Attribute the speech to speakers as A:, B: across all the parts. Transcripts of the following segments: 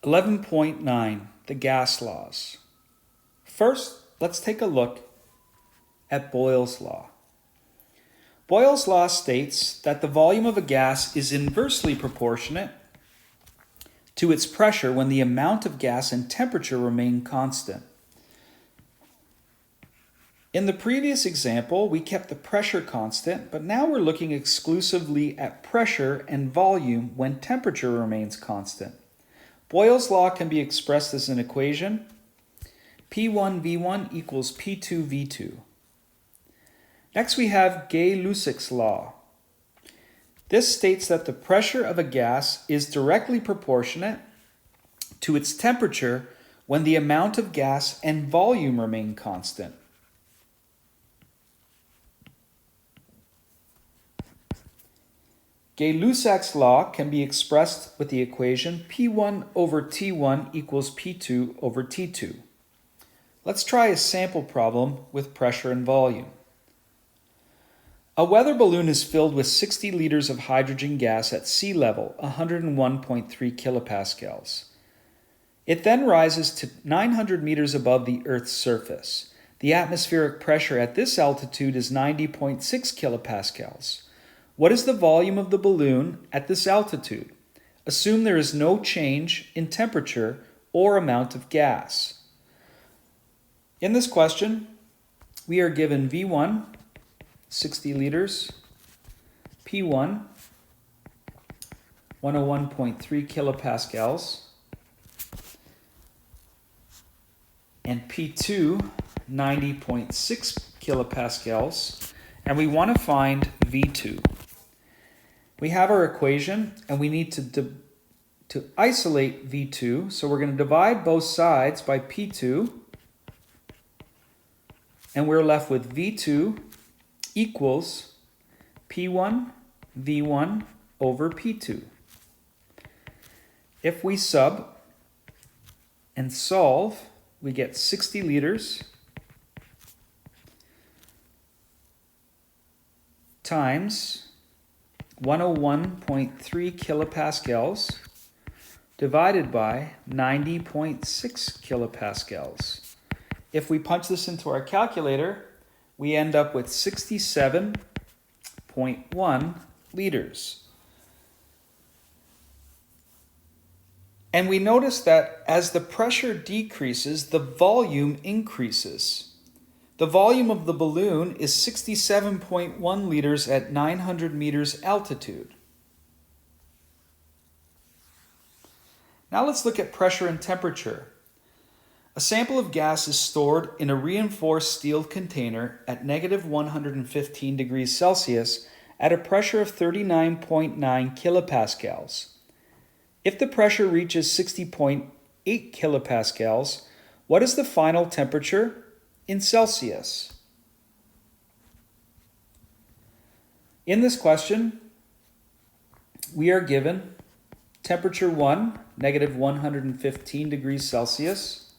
A: 11.9, the gas laws. First, let's take a look at Boyle's law. Boyle's law states that the volume of a gas is inversely proportionate to its pressure when the amount of gas and temperature remain constant. In the previous example, we kept the pressure constant, but now we're looking exclusively at pressure and volume when temperature remains constant. Boyle's law can be expressed as an equation: P1V1 equals P2V2. Next we have Gay-Lussac's law. This states that the pressure of a gas is directly proportionate to its temperature when the amount of gas and volume remain constant. Gay-Lussac's law can be expressed with the equation P1 over T1 equals P2 over T2. Let's try a sample problem with pressure and volume. A weather balloon is filled with 60 liters of hydrogen gas at sea level, 101.3 kilopascals. It then rises to 900 meters above the Earth's surface. The atmospheric pressure at this altitude is 90.6 kilopascals. What is the volume of the balloon at this altitude? Assume there is no change in temperature or amount of gas. In this question, we are given V1, 60 liters, P1, 101.3 kilopascals, and P2, 90.6 kilopascals, and we want to find V2. We have our equation, and we need to isolate V2, so we're going to divide both sides by P2, and we're left with V2 equals P1 V1 over P2. If we sub and solve, we get 60 liters times 101.3 kilopascals divided by 90.6 kilopascals. If we punch this into our calculator, we end up with 67.1 liters. And we notice that as the pressure decreases, the volume increases. The volume of the balloon is 67.1 liters at 900 meters altitude. Now let's look at pressure and temperature. A sample of gas is stored in a reinforced steel container at negative 115 degrees Celsius at a pressure of 39.9 kilopascals. If the pressure reaches 60.8 kilopascals, what is the final temperature in Celsius? In this question, we are given temperature 1, negative 115 degrees Celsius,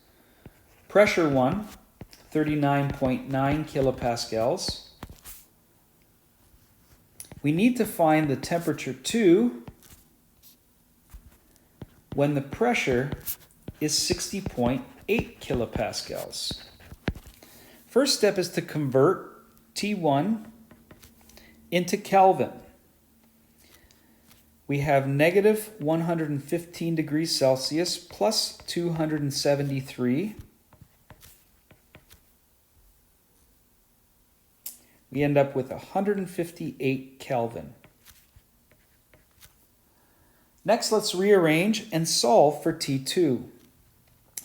A: pressure 1, 39.9 kilopascals. We need to find the temperature 2 when the pressure is 60.8 kilopascals. First step is to convert T1 into Kelvin. We have negative 115 degrees Celsius plus 273. We end up with 158 Kelvin. Next, let's rearrange and solve for T2.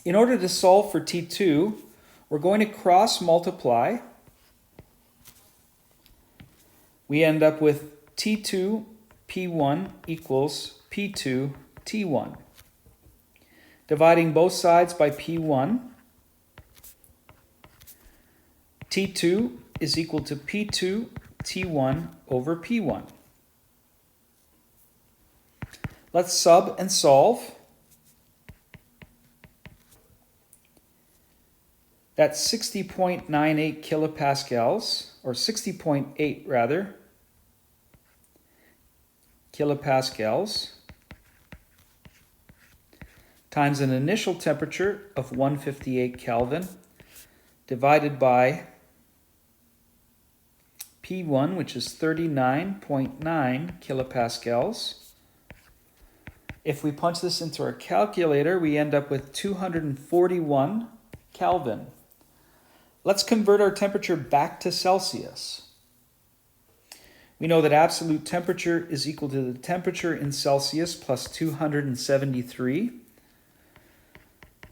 A: In order to solve for T2, we're going to cross multiply. We end up with T2 P1 equals P2 T1. Dividing both sides by P1, T2 is equal to P2 T1 over P1. Let's sub and solve. That's 60.98 kilopascals, or 60.8 rather, kilopascals, times an initial temperature of 158 Kelvin divided by P1, which is 39.9 kilopascals. If we punch this into our calculator, we end up with 241 Kelvin. Let's convert our temperature back to Celsius. We know that absolute temperature is equal to the temperature in Celsius plus 273.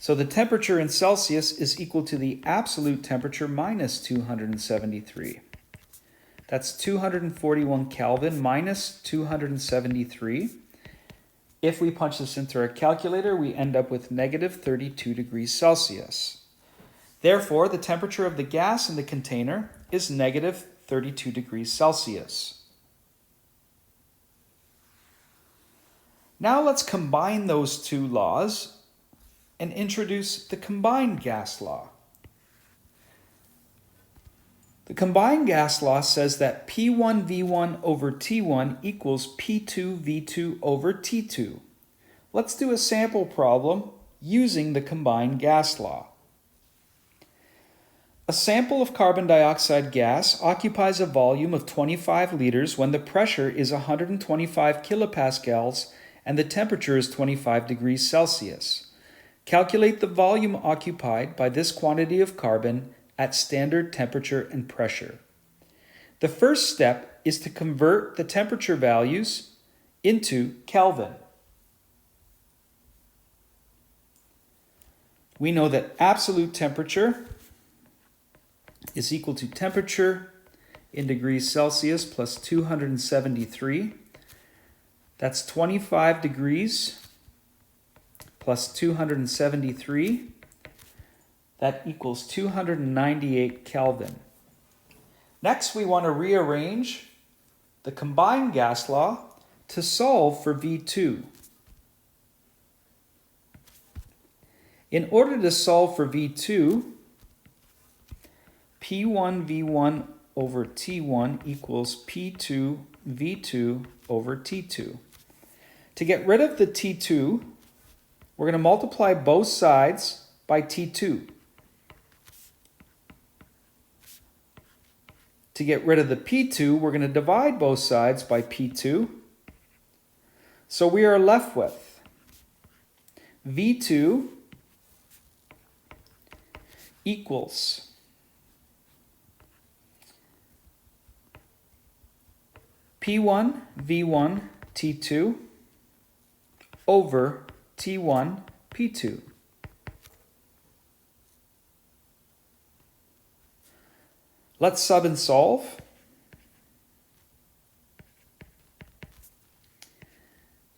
A: So the temperature in Celsius is equal to the absolute temperature minus 273. That's 241 Kelvin minus 273. If we punch this into our calculator, we end up with negative 32 degrees Celsius. Therefore, the temperature of the gas in the container is negative 32 degrees Celsius. Now let's combine those two laws and introduce the combined gas law. The combined gas law says that P1V1 over T1 equals P2V2 over T2. Let's do a sample problem using the combined gas law. A sample of carbon dioxide gas occupies a volume of 25 liters when the pressure is 125 kilopascals and the temperature is 25 degrees Celsius. Calculate the volume occupied by this quantity of carbon at standard temperature and pressure. The first step is to convert the temperature values into Kelvin. We know that absolute temperature is equal to temperature in degrees Celsius plus 273. That's 25 degrees plus 273. That equals 298 Kelvin. Next, we want to rearrange the combined gas law to solve for V2. In order to solve for V2, P1V1 over T1 equals P2V2 over T2. To get rid of the T2, we're going to multiply both sides by T2. To get rid of the P2, we're going to divide both sides by P2. So we are left with V2 equals P1 V1 T2 over T1 P2. Let's sub and solve.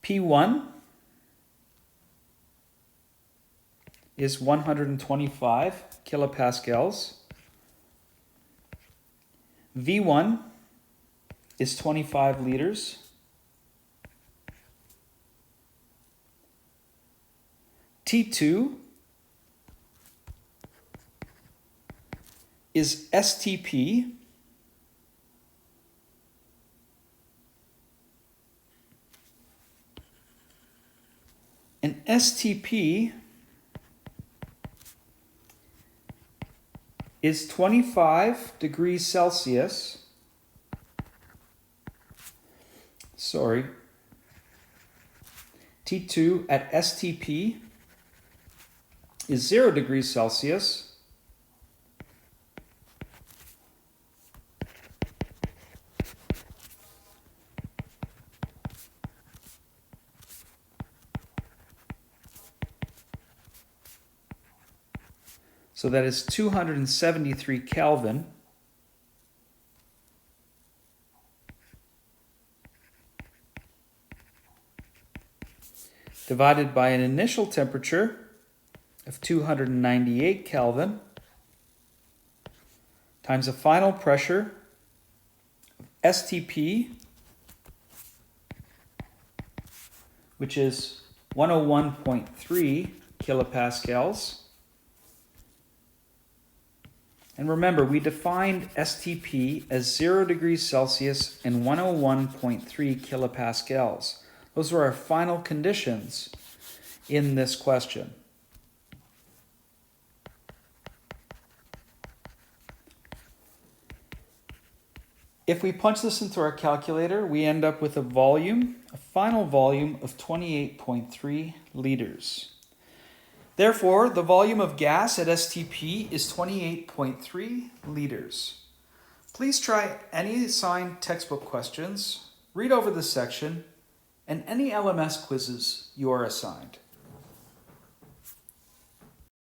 A: P1 is 125 kilopascals. V1 is 25 liters. T2 is STP. And STP is 25 degrees Celsius. T2 at STP is 0 degrees Celsius. So that is 273 Kelvin. Divided by an initial temperature of 298 Kelvin times a final pressure of STP, which is 101.3 kilopascals. And remember, we defined STP as 0 degrees Celsius and 101.3 kilopascals. Those were our final conditions in this question. If we punch this into our calculator, we end up with a final volume of 28.3 liters. Therefore, the volume of gas at STP is 28.3 liters. Please try any assigned textbook questions, read over this section, and any LMS quizzes you are assigned.